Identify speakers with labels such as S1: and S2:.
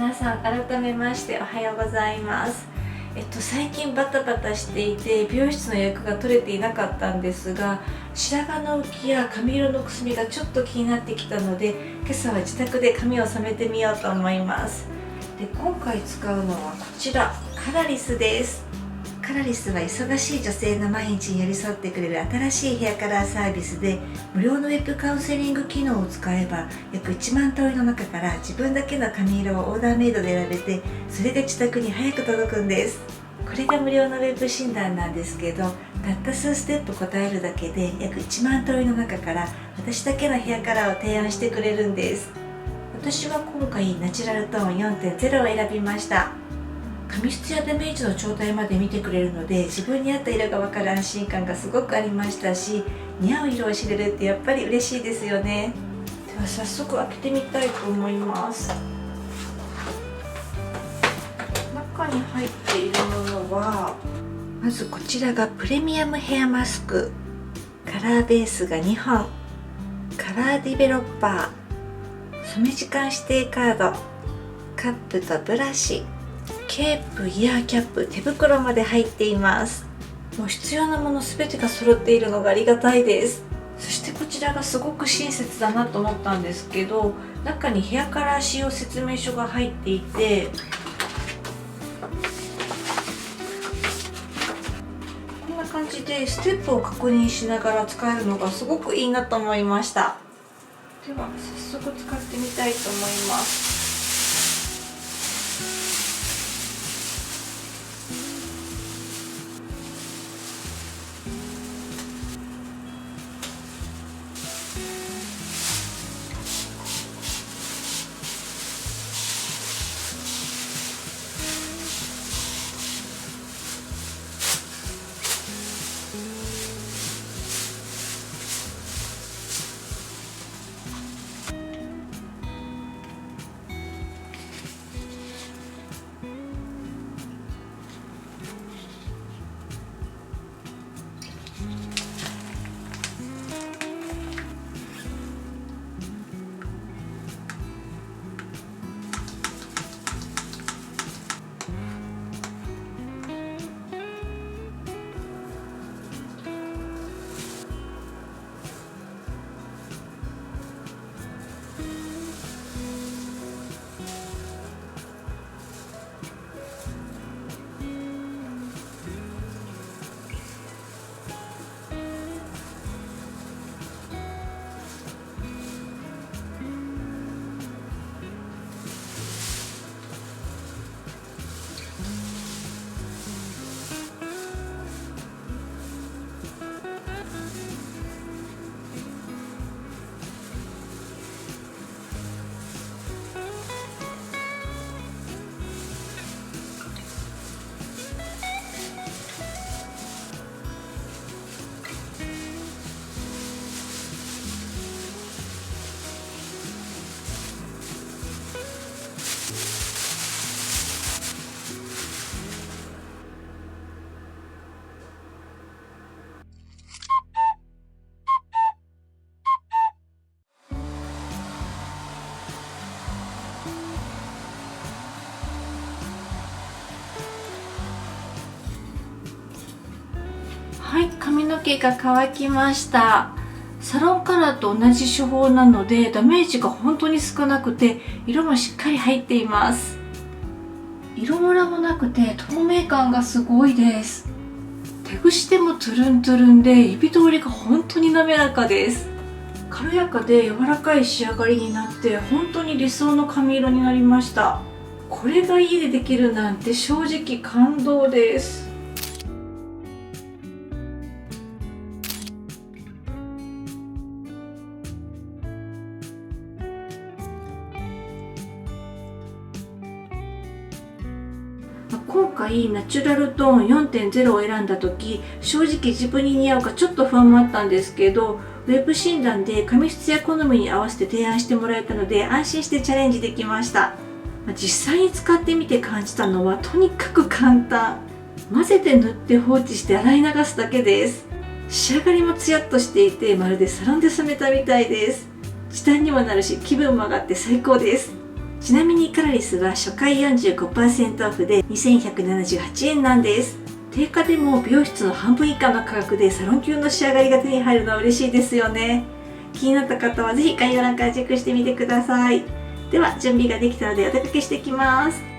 S1: 皆さん改めましておはようございます。最近バタバタしていて美容室の予約が取れていなかったんですが、白髪の浮きや髪色のくすみがちょっと気になってきたので、今朝は自宅で髪を染めてみようと思います。で、今回使うのはこちら、カラリスです。カラリスは忙しい女性の毎日に寄り添ってくれる新しいヘアカラーサービスで、無料のウェブカウンセリング機能を使えば約1万通りの中から自分だけの髪色をオーダーメイドで選べて、それが自宅に早く届くんです。これが無料のウェブ診断なんですけど、たった数ステップ答えるだけで約1万通りの中から私だけのヘアカラーを提案してくれるんです。私は今回ナチュラルトーン 4.0 を選びました。髪質やダメージの状態まで見てくれるので、自分に合った色が分かる安心感がすごくありましたし、似合う色を知れるってやっぱり嬉しいですよね。では早速開けてみたいと思います。中に入っているものは、まずこちらがプレミアムヘアマスク、カラーベースが2本、カラーディベロッパー、染め時間指定カード、カップとブラシ、ケープ、イヤーキャップ、手袋まで入っています。もう必要なもの全てが揃っているのがありがたいです。そしてこちらがすごく親切だなと思ったんですけど、中にヘアカラー使用説明書が入っていて、こんな感じでステップを確認しながら使えるのがすごくいいなと思いました。では早速使ってみたいと思います。はい、髪の毛が乾きました。サロンカラーと同じ手法なのでダメージが本当に少なくて、色もしっかり入っています。色ムラもなくて透明感がすごいです。手ぐしでもトゥルントゥルンで指通りが本当に滑らかです。軽やかで柔らかい仕上がりになって本当に理想の髪色になりました。これが家でできるなんて正直感動です。今回ナチュラルトーン 4.0 を選んだ時、正直自分に似合うかちょっと不安もあったんですけど、ウェブ診断で髪質や好みに合わせて提案してもらえたので安心してチャレンジできました。実際に使ってみて感じたのはとにかく簡単。混ぜて塗って放置して洗い流すだけです。仕上がりもツヤっとしていて、まるでサロンで染めたみたいです。時短にもなるし気分も上がって最高です。ちなみにカラリスは初回 45% オフで2178円なんです。定価でも美容室の半分以下の価格でサロン級の仕上がりが手に入るのは嬉しいですよね。気になった方はぜひ概要欄からチェックしてみてください。では準備ができたのでお出かけしてきます。